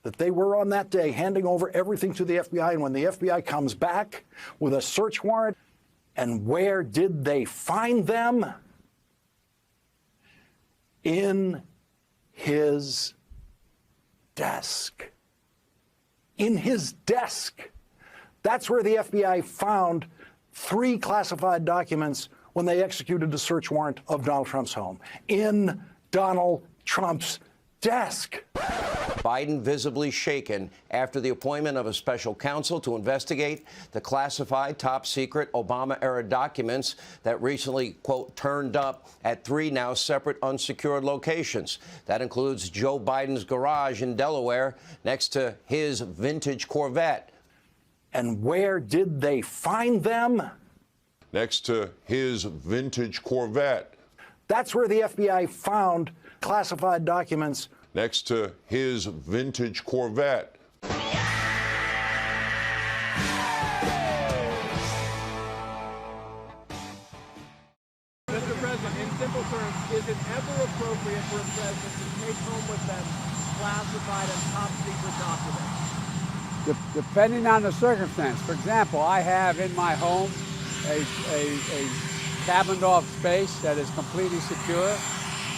that they were on that day handing over everything to the FBI. And when the FBI comes back with a search warrant, and where did they find them? In his desk. In his desk. That's where the FBI found 3 classified documents when they executed the search warrant of Donald Trump's home. In Donald Trump's desk. Biden visibly shaken after the appointment of a special counsel to investigate the classified top-secret Obama-era documents that recently, quote, turned up at 3 now separate unsecured locations. That includes Joe Biden's garage in Delaware next to his vintage Corvette. And where did they find them? Next to his vintage Corvette. That's where the FBI found classified documents. Next to his vintage Corvette. Mr. President, in simple terms, is it ever appropriate for a president to take home with them classified and top secret documents? Depending on the circumstance. For example, I have in my home a cabined off space that is completely secure.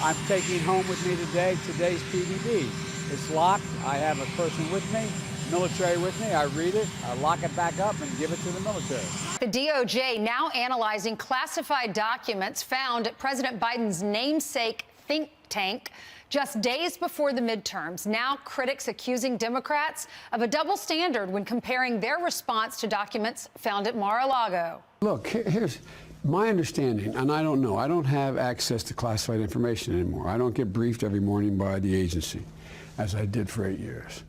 I'm taking home with me today today's PDD. It's locked. I have a person with me, military with me. I read it, I lock it back up and give it to the military. The DOJ now analyzing classified documents found at President Biden's namesake think tank just days before the midterms. Now critics accusing Democrats of a double standard when comparing their response to documents found at Mar-a-Lago. Look, here's my understanding, and I don't know. I don't have access to classified information anymore. I don't get briefed every morning by the agency, as I did for 8 years.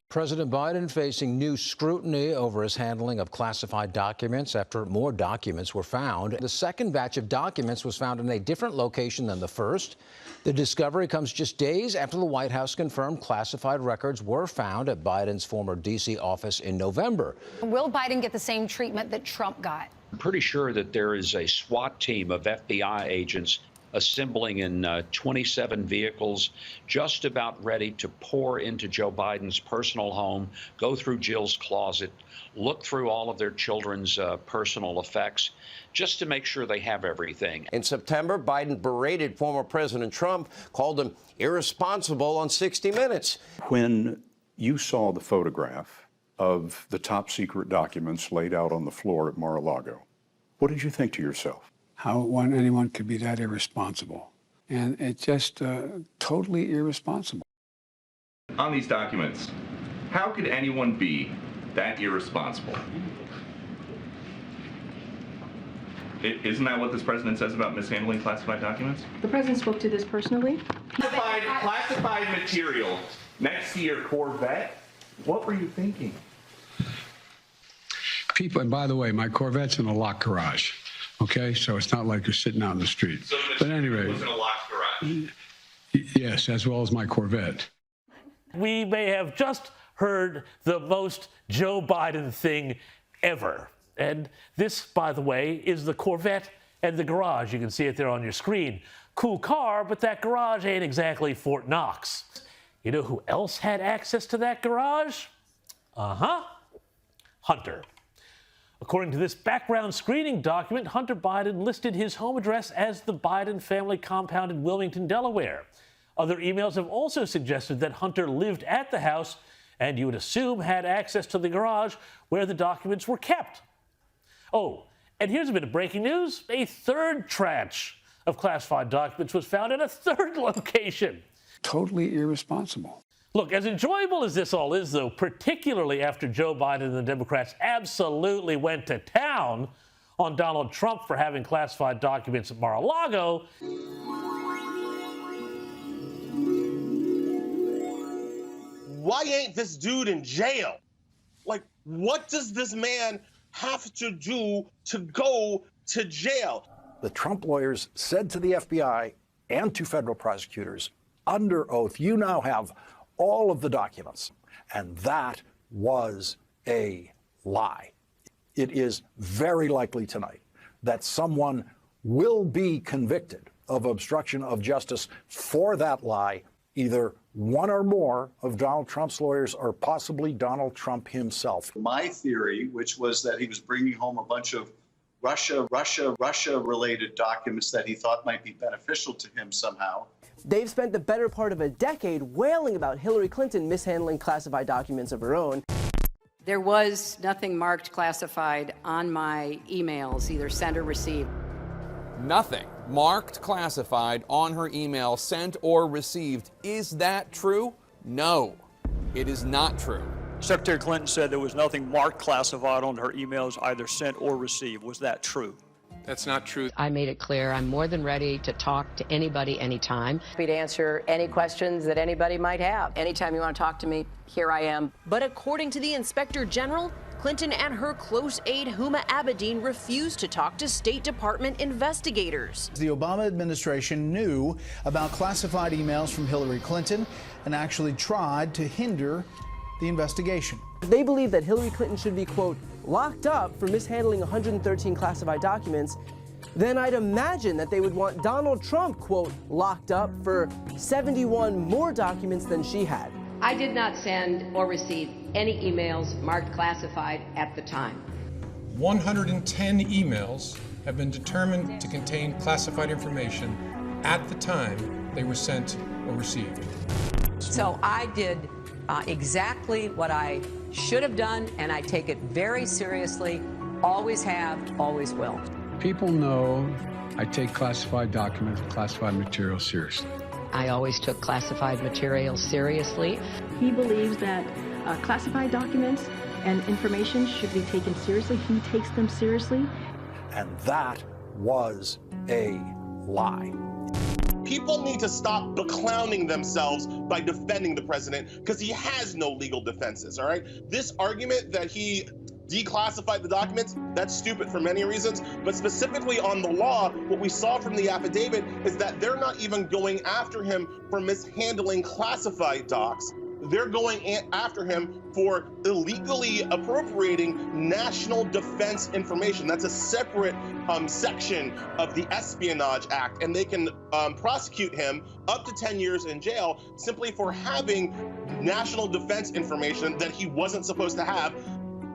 President Biden facing new scrutiny over his handling of classified documents after more documents were found. The second batch of documents was found in a different location than the first. The discovery comes just days after the White House confirmed classified records were found at Biden's former D.C. office in November. Will Biden get the same treatment that Trump got? I'm pretty sure that there is a SWAT team of FBI agents assembling in 27 vehicles, just about ready to pour into Joe Biden's personal home, go through Jill's closet, look through all of their children's personal effects, just to make sure they have everything. In September, Biden berated former President Trump, called him irresponsible on 60 Minutes. When you saw the photograph of the top secret documents laid out on the floor at Mar-a-Lago, what did you think to yourself? How anyone could be that irresponsible. And it's just totally irresponsible. On these documents, how could anyone be that irresponsible? Isn't that what this president says about mishandling classified documents? The president spoke to this personally. Classified material next to your Corvette? What were you thinking? People, and by the way, my Corvette's in a locked garage. Okay, so it's not like you're sitting out in the street. So but anyway, it was in a locked garage. Yes, as well as my Corvette. We may have just heard the most Joe Biden thing ever. And this, by the way, is the Corvette and the garage. You can see it there on your screen. Cool car, but that garage ain't exactly Fort Knox. You know who else had access to that garage? Hunter. According to this background screening document, Hunter Biden listed his home address as the Biden family compound in Wilmington, Delaware. Other emails have also suggested that Hunter lived at the house and you would assume had access to the garage where the documents were kept. Oh, and here's a bit of breaking news. A third tranche of classified documents was found in a third location. Totally irresponsible. Look, as enjoyable as this all is, though, particularly after Joe Biden and the Democrats absolutely went to town on Donald Trump for having classified documents at Mar-a-Lago, why ain't this dude in jail? Like, what does this man have to do to go to jail? The Trump lawyers said to the FBI and to federal prosecutors, under oath, you now have all of the documents. And that was a lie. It is very likely tonight that someone will be convicted of obstruction of justice for that lie, either one or more of Donald Trump's lawyers or possibly Donald Trump himself. My theory, which was that he was bringing home a bunch of Russia-related documents that he thought might be beneficial to him somehow. They've spent the better part of a decade wailing about Hillary Clinton mishandling classified documents of her own. There was nothing marked classified on my emails, either sent or received. Nothing marked classified on her email sent or received. Is that true? No, it is not true. Secretary Clinton said there was nothing marked classified on her emails either sent or received. Was that true? That's not true. I made it clear I'm more than ready to talk to anybody anytime. Happy to answer any questions that anybody might have. Anytime you want to talk to me, here I am. But according to the Inspector General, Clinton and her close aide Huma Abedin refused to talk to State Department investigators. The Obama administration knew about classified emails from Hillary Clinton and actually tried to hinder the investigation. They believe that Hillary Clinton should be, quote, locked up for mishandling 113 classified documents. Then I'd imagine that they would want Donald Trump, quote, locked up for 71 more documents than she had. I did not send or receive any emails marked classified at the time. 110 emails have been determined to contain classified information at the time they were sent or received. So I did exactly what I should have done, and I take it very seriously. Always have, always will. People know I take classified documents, classified material seriously. I always took classified material seriously. He believes that classified documents and information should be taken seriously. He takes them seriously. And that was a lie. People need to stop beclowning themselves by defending the president because he has no legal defenses, all right? This argument that he declassified the documents, that's stupid for many reasons, but specifically on the law, what we saw from the affidavit is that they're not even going after him for mishandling classified docs. They're going after him for illegally appropriating national defense information. That's a separate section of the Espionage Act, and they can prosecute him up to 10 years in jail simply for having national defense information that he wasn't supposed to have,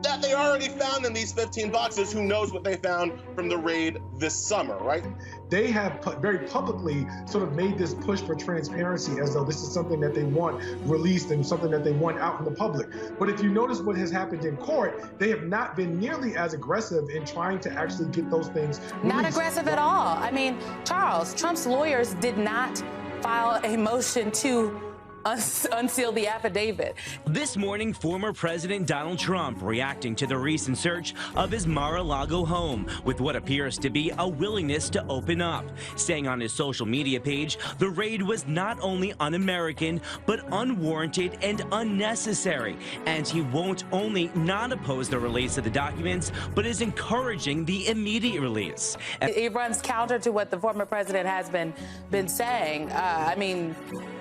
that they already found in these 15 boxes. Who knows what they found from the raid this summer, right? They have very publicly sort of made this push for transparency as though this is something that they want released and something that they want out in the public. But if you notice what has happened in court, they have not been nearly as aggressive in trying to actually get those things released. Not aggressive at all. I mean, Charles, Trump's lawyers did not file a motion to unseal the affidavit. This morning, former President Donald Trump reacting to the recent search of his Mar-a-Lago home with what appears to be a willingness to open up, saying on his social media page, the raid was not only un-American, but unwarranted and unnecessary, and he won't only not oppose the release of the documents, but is encouraging the immediate release. It runs counter to what the former president has been saying. I mean,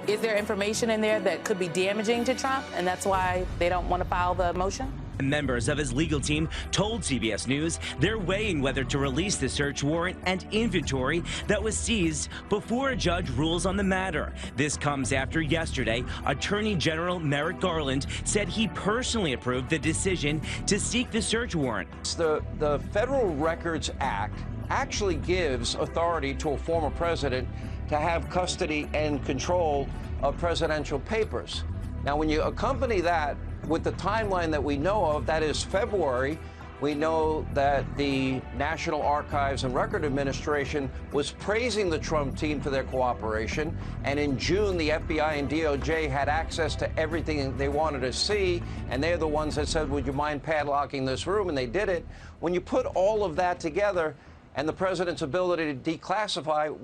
is there information in there that could be damaging to Trump, and that's why they don't want to file the motion? Members of his legal team told CBS News they're weighing whether to release the search warrant and inventory that was seized before a judge rules on the matter. This comes after yesterday, Attorney General Merrick Garland said he personally approved the decision to seek the search warrant. The Federal Records Act actually gives authority to a former president to have custody and control of presidential papers. Now, when you accompany that with the timeline that we know of, that is February, we know that the National Archives and Record Administration was praising the Trump team for their cooperation. And in June, the FBI and DOJ had access to everything they wanted to see. And they're the ones that said, would you mind padlocking this room? And they did it. When you put all of that together and the president's ability to declassify,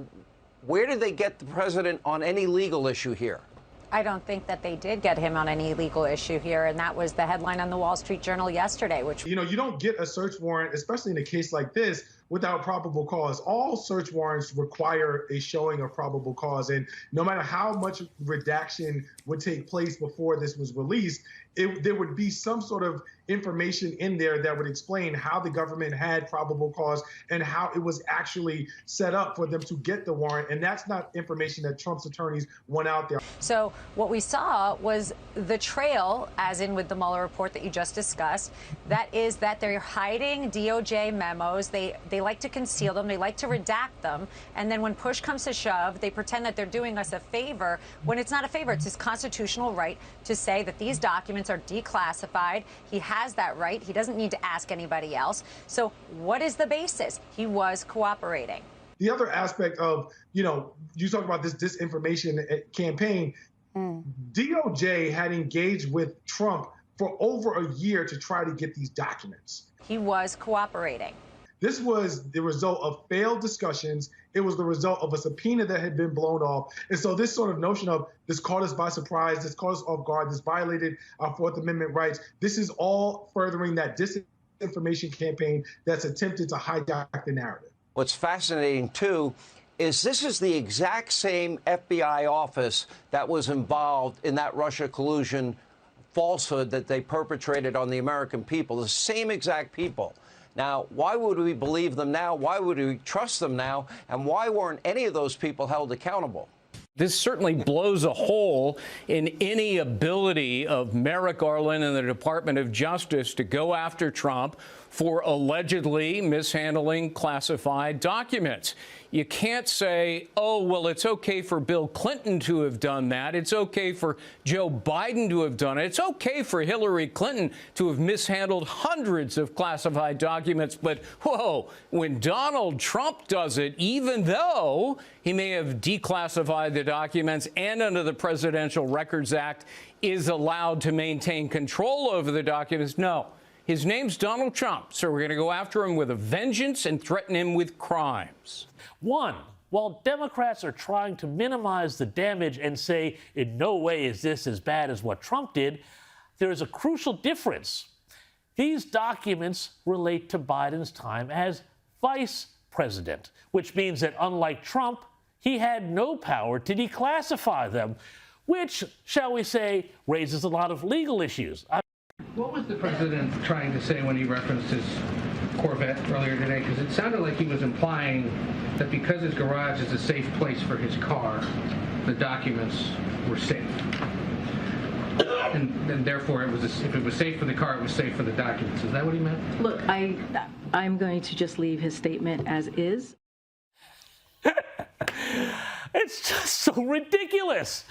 where did they get the president on any legal issue here? I don't think that they did get him on any legal issue here, and that was the headline on the Wall Street Journal yesterday, which... You know, you don't get a search warrant, especially in a case like this, without probable cause. All search warrants require a showing of probable cause, and no matter how much redaction would take place before this was released, there would be some sort of information in there that would explain how the government had probable cause and how it was actually set up for them to get the warrant. And that's not information that Trump's attorneys want out there. So what we saw was the trail, as in with the Mueller report that you just discussed, that is that they're hiding DOJ memos. They like to conceal them. They like to redact them. And then when push comes to shove, they pretend that they're doing us a favor when it's not a favor. It's his constitutional right to say that these documents are declassified. He has that right. He doesn't need to ask anybody else. So what is the basis? He was cooperating. The other aspect of, you talk about this disinformation campaign, DOJ had engaged with Trump for over a year to try to get these documents. He was cooperating. This was the result of failed discussions. It was the result of a subpoena that had been blown off. And so this sort of notion of this caught us by surprise, this caught us off guard, this violated our Fourth Amendment rights, this is all furthering that disinformation campaign that's attempted to hijack the narrative. What's fascinating, too, is this is the exact same FBI office that was involved in that Russia collusion falsehood that they perpetrated on the American people, the same exact people. Now, why would we believe them now? Why would we trust them now? And why weren't any of those people held accountable? This certainly blows a hole in any ability of Merrick Garland and the Department of Justice to go after Trump for allegedly mishandling classified documents. You can't say, oh, well, it's okay for Bill Clinton to have done that. It's okay for Joe Biden to have done it. It's okay for Hillary Clinton to have mishandled hundreds of classified documents. But, whoa, when Donald Trump does it, even though he may have declassified the documents and under the Presidential Records Act is allowed to maintain control over the documents, no. His name's Donald Trump, so we're going to go after him with a vengeance and threaten him with crimes. One, while Democrats are trying to minimize the damage and say in no way is this as bad as what Trump did, there is a crucial difference. These documents relate to Biden's time as vice president, which means that unlike Trump, he had no power to declassify them, which, shall we say, raises a lot of legal issues. What was the president trying to say when he referenced his Corvette earlier today? Because it sounded like he was implying that because his garage is a safe place for his car, the documents were safe. And therefore, if it was safe for the car, it was safe for the documents. Is that what he meant? Look, I'm going to just leave his statement as is. It's just so ridiculous.